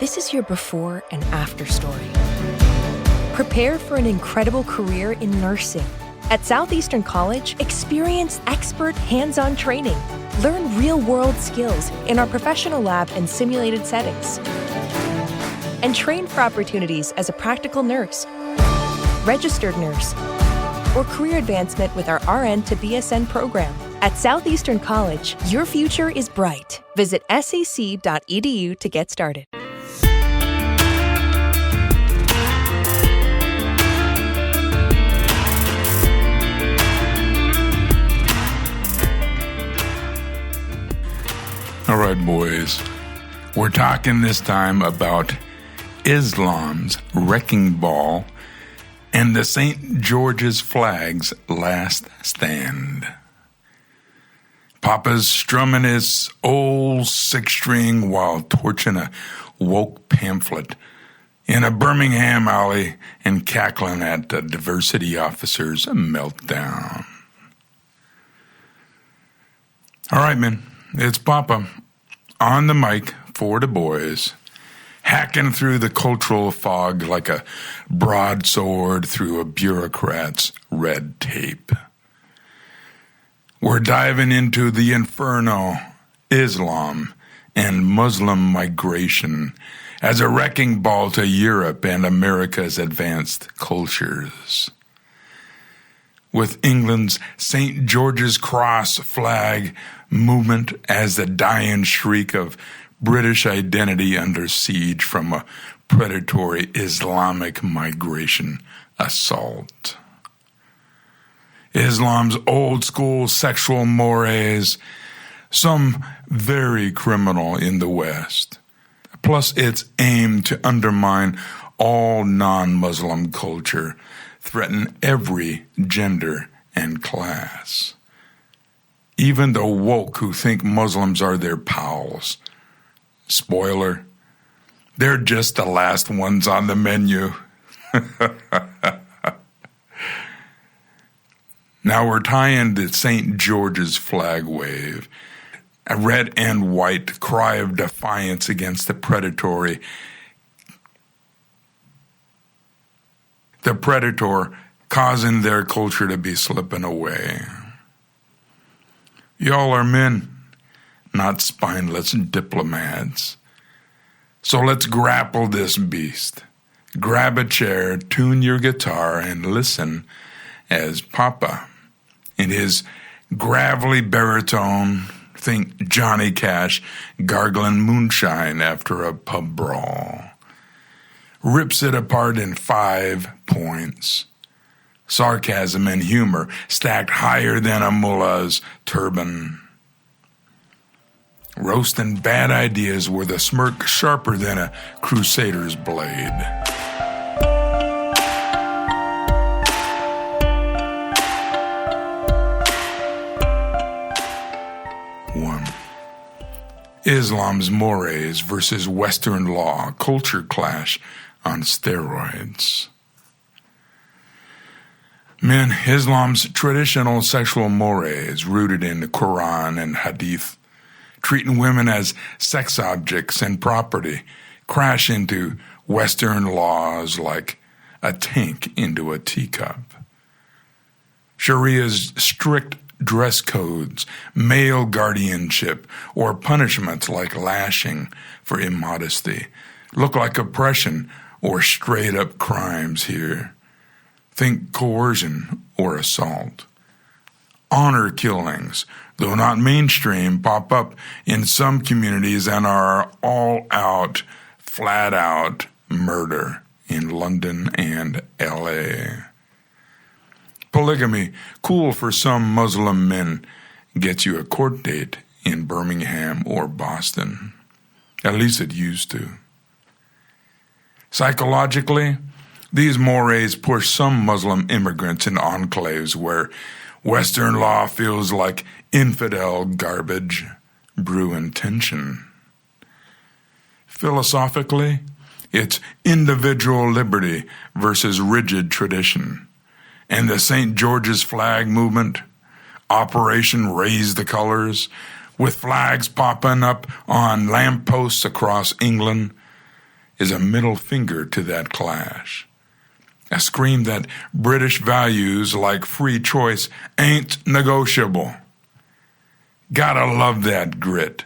This is your before and after story. Prepare for an incredible career in nursing. At Southeastern College, experience expert hands-on training. Learn real-world skills in our professional lab and simulated settings. And train for opportunities as a practical nurse, registered nurse, or career advancement with our RN to BSN program. At Southeastern College, your future is bright. Visit sec.edu to get started. All right, boys. We're talking this time about Islam's wrecking ball and the St. George's flag's last stand. Papa's strumming his old six-string while torching a woke pamphlet in a Birmingham alley and cackling at the diversity officer's meltdown. All right, man. It's Papa on the mic for the boys, hacking through the cultural fog like a broadsword through a bureaucrat's red tape. We're diving into the inferno, Islam, and Muslim migration as a wrecking ball to Europe and America's advanced cultures. With England's St. George's Cross flag movement as the dyin shriek of British identity under siege from a predatory Islamic migration assault. Islam's old-school sexual mores, some very criminal in the West, plus its aim to undermine all non-Muslim culture, threaten every gender and class. Even the woke who think Muslims are their pals. Spoiler, they're just the last ones on the menu. Now we're tying the St. George's flag wave, a red and white cry of defiance against the predatory. The predator causing their culture to be slipping away. Y'all are men, not spineless diplomats. So let's grapple this beast. Grab a chair, tune your guitar, and listen as Papa, in his gravelly baritone, think Johnny Cash gargling moonshine after a pub brawl, rips it apart in 5 points. Sarcasm and humor stacked higher than a mullah's turban. Roasting bad ideas with a smirk sharper than a crusader's blade. One. Islam's mores versus Western law, culture clash on steroids. Men, Islam's traditional sexual mores rooted in the Quran and Hadith, treating women as sex objects and property, crash into Western laws like a tank into a teacup. Sharia's strict dress codes, male guardianship, or punishments like lashing for immodesty look like oppression or straight-up crimes here. Think coercion or assault. Honor killings, though not mainstream, pop up in some communities and are all-out, flat-out murder in London and L.A. Polygamy, cool for some Muslim men, gets you a court date in Birmingham or Boston. At least it used to. Psychologically, these mores push some Muslim immigrants in enclaves where Western law feels like infidel garbage, brewing tension. Philosophically, it's individual liberty versus rigid tradition. And the St. George's flag movement, Operation Raise the Colors, with flags popping up on lampposts across England, is a middle finger to that clash. A scream that British values like free choice ain't negotiable. Gotta love that grit.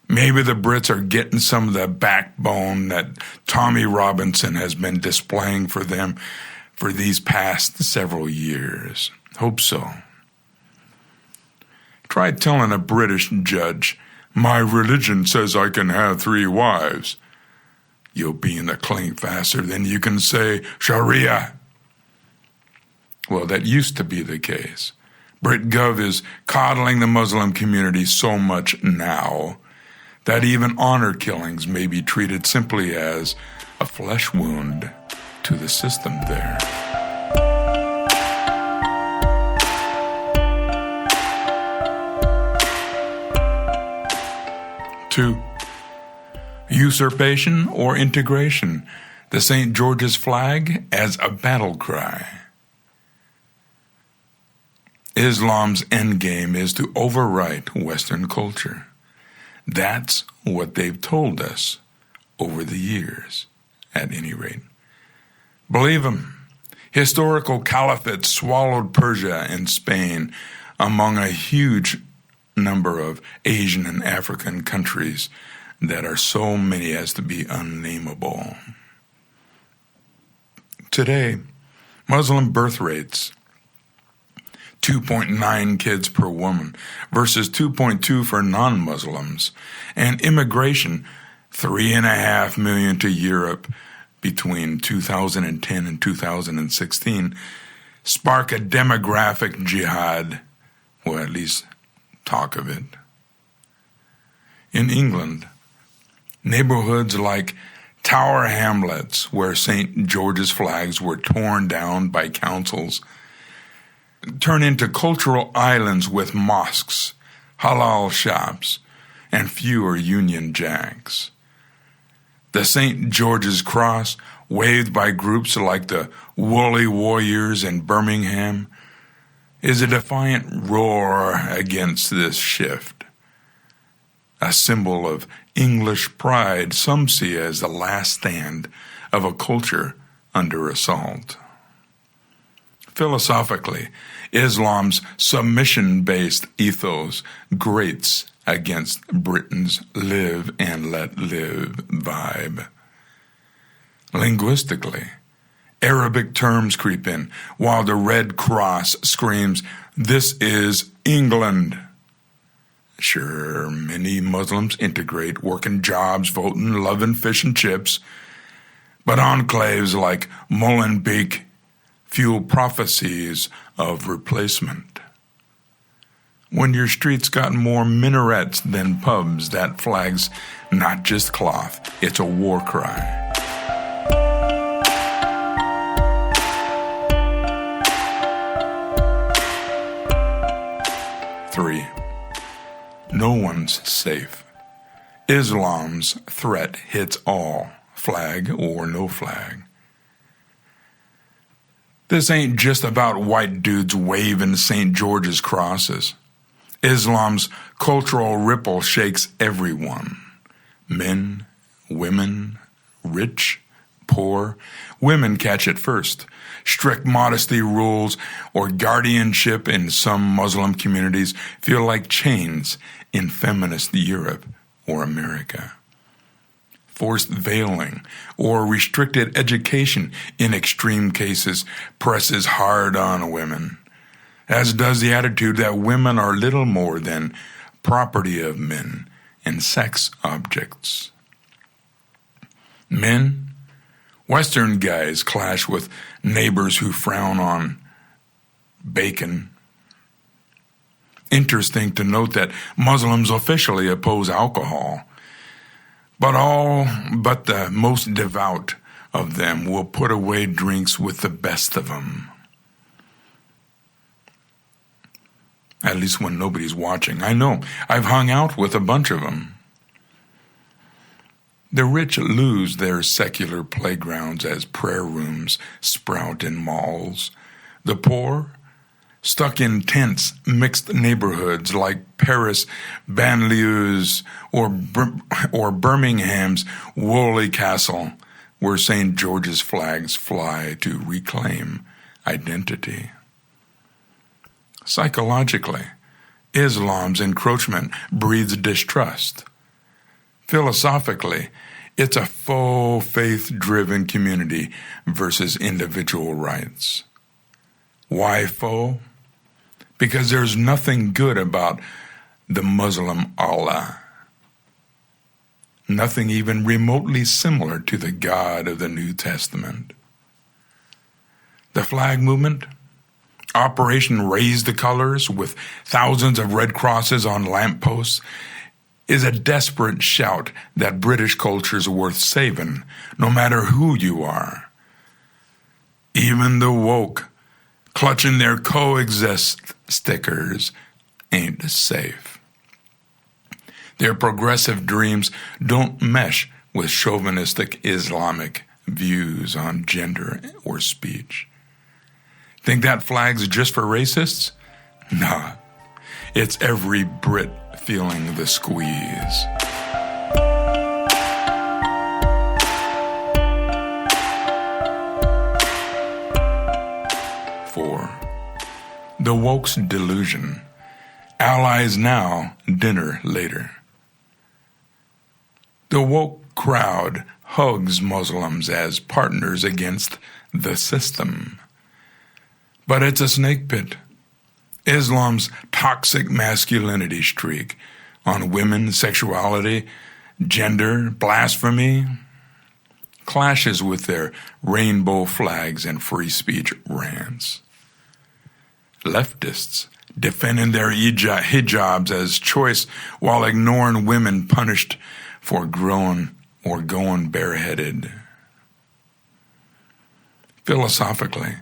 Maybe the Brits are getting some of the backbone that Tommy Robinson has been displaying for them for these past several years. Hope so. Try telling a British judge, my religion says I can have 3 wives. You'll be in the clink faster than you can say Sharia. Well, that used to be the case. BritGov is coddling the Muslim community so much now that even honor killings may be treated simply as a flesh wound to the system there. Two, usurpation or integration, the St. George's flag as a battle cry. Islam's endgame is to overwrite Western culture. That's what they've told us over the years, at any rate. Believe them, historical caliphates swallowed Persia and Spain among a huge number of Asian and African countries that are so many as to be unnameable. Today, Muslim birth rates 2.9 kids per woman versus 2.2 for non-Muslims, and immigration 3.5 million to Europe between 2010 and 2016 spark a demographic jihad, or at least talk of it. In England, neighborhoods like Tower Hamlets, where St. George's flags were torn down by councils, turn into cultural islands with mosques, halal shops, and fewer Union Jacks. The St. George's Cross, waved by groups like the Woolly Warriors in Birmingham, is a defiant roar against this shift. A symbol of English pride some see as the last stand of a culture under assault. Philosophically, Islam's submission-based ethos grates against Britain's live and let live vibe. Linguistically, Arabic terms creep in, while the Red Cross screams, "This is England." Sure, many Muslims integrate, working jobs, voting, loving fish and chips, but enclaves like Molenbeek fuel prophecies of replacement. When your streets got more minarets than pubs, that flag's not just cloth, it's a war cry. Three, no one's safe. Islam's threat hits all, flag or no flag. This ain't just about white dudes waving St. George's crosses. Islam's cultural ripple shakes everyone. Men, women, rich, poor. Women catch it first. Strict modesty rules or guardianship in some Muslim communities feel like chains in feminist Europe or America. Forced veiling or restricted education in extreme cases presses hard on women, as does the attitude that women are little more than property of men and sex objects. Men, Western guys clash with neighbors who frown on bacon. Interesting to note that Muslims officially oppose alcohol, but the most devout of them will put away drinks with the best of them. At least when nobody's watching. I know, I've hung out with a bunch of them. The rich lose their secular playgrounds as prayer rooms sprout in malls. The poor, stuck in tense, mixed neighborhoods like Paris banlieues or Birmingham's Woolly Castle, where St. George's flags fly to reclaim identity. Psychologically, Islam's encroachment breeds distrust. Philosophically, it's a faux faith-driven community versus individual rights. Why faux? Because there's nothing good about the Muslim Allah. Nothing even remotely similar to the God of the New Testament. The flag movement, Operation Raise the Colors with thousands of red crosses on lampposts, is a desperate shout that British culture's worth saving, no matter who you are. Even the woke, clutching their coexist stickers, ain't safe. Their progressive dreams don't mesh with chauvinistic Islamic views on gender or speech. Think that flag's just for racists? Nah, it's every Brit feeling the squeeze. Four, the woke's delusion. Allies now, dinner later. The woke crowd hugs Muslims as partners against the system. But it's a snake pit. Islam's toxic masculinity streak on women, sexuality, gender, blasphemy, clashes with their rainbow flags and free speech rants. Leftists defending their hijabs as choice while ignoring women punished for growing or going bareheaded. Philosophically,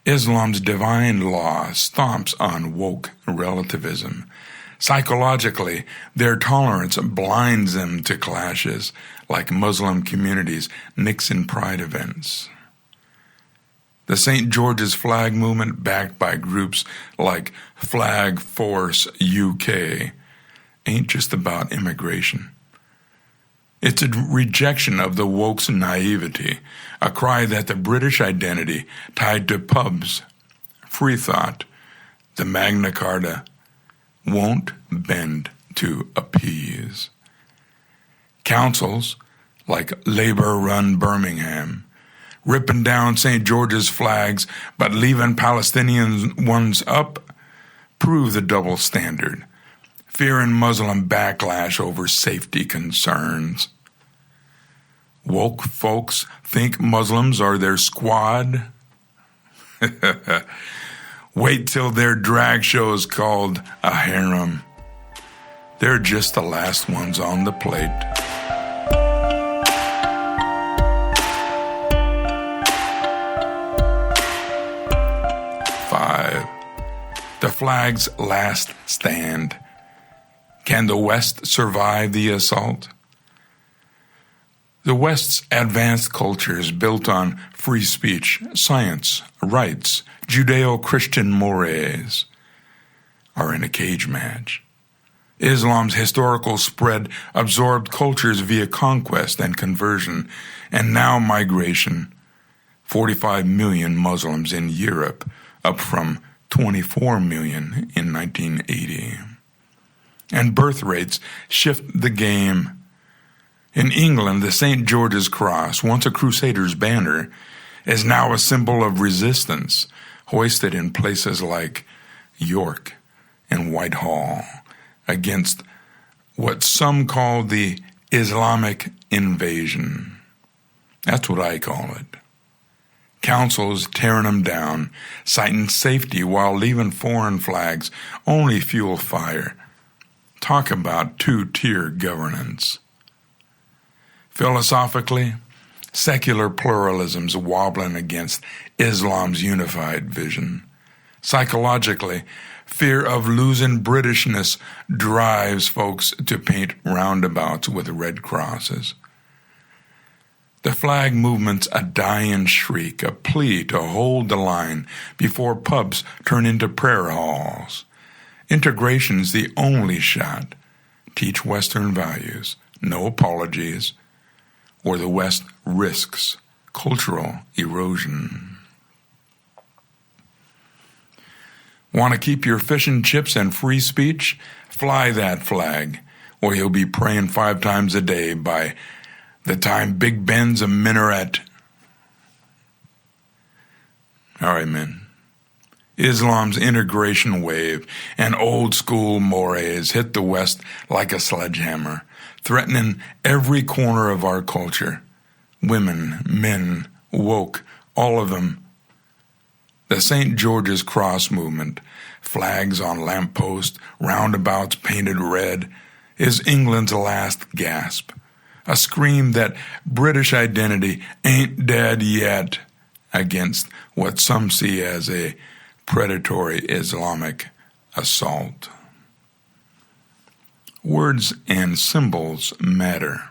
Islam's divine law stomps on woke relativism. Psychologically, their tolerance blinds them to clashes like Muslim communities' Nixon Pride events. The St. George's flag movement, backed by groups like Flag Force UK, ain't just about immigration. It's a rejection of the woke's naivety, a cry that the British identity tied to pubs, free thought, the Magna Carta, won't bend to appease. Councils, like Labour-run Birmingham, ripping down St. George's flags but leaving Palestinian ones up, prove the double standard, fearing Muslim backlash over safety concerns. Woke folks think Muslims are their squad. Wait till their drag show is called a harem. They're just the last ones on the plate. Five, the flag's last stand. Can the West survive the assault? The West's advanced cultures built on free speech, science, rights, Judeo-Christian mores are in a cage match. Islam's historical spread absorbed cultures via conquest and conversion, and now migration. 45 million Muslims in Europe, up from 24 million in 1980. And birth rates shift the game. In England, the St. George's Cross, once a Crusaders' banner, is now a symbol of resistance, hoisted in places like York and Whitehall against what some call the Islamic invasion. That's what I call it. Councils tearing them down, citing safety while leaving foreign flags only fuel fire. Talk about two-tier governance. Philosophically, secular pluralism's wobbling against Islam's unified vision. Psychologically, fear of losing Britishness drives folks to paint roundabouts with red crosses. The flag movement's a dying shriek, a plea to hold the line before pubs turn into prayer halls. Integration's the only shot. Teach Western values, no apologies. or the West risks cultural erosion. Want to keep your fish and chips and free speech? Fly that flag, or you'll be praying 5 times a day by the time Big Ben's a minaret. All right, men. Islam's integration wave and old-school mores hit the West like a sledgehammer, threatening every corner of our culture. Women, men, woke, all of them. The St. George's Cross movement, flags on lampposts, roundabouts painted red, is England's last gasp. A scream that British identity ain't dead yet against what some see as a predatory Islamic assault. Words and symbols matter.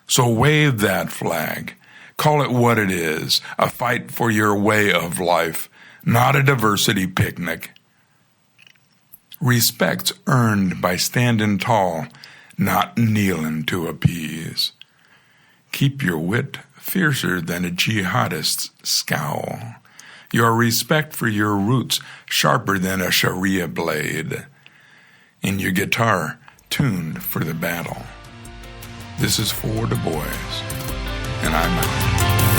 So wave that flag. Call it what it is, a fight for your way of life, not a diversity picnic. Respect's earned by standing tall, not kneeling to appease. Keep your wit fiercer than a jihadist's scowl. Your respect for your roots sharper than a Sharia blade. And your guitar tuned for the battle. This is For the Boys, and I'm out.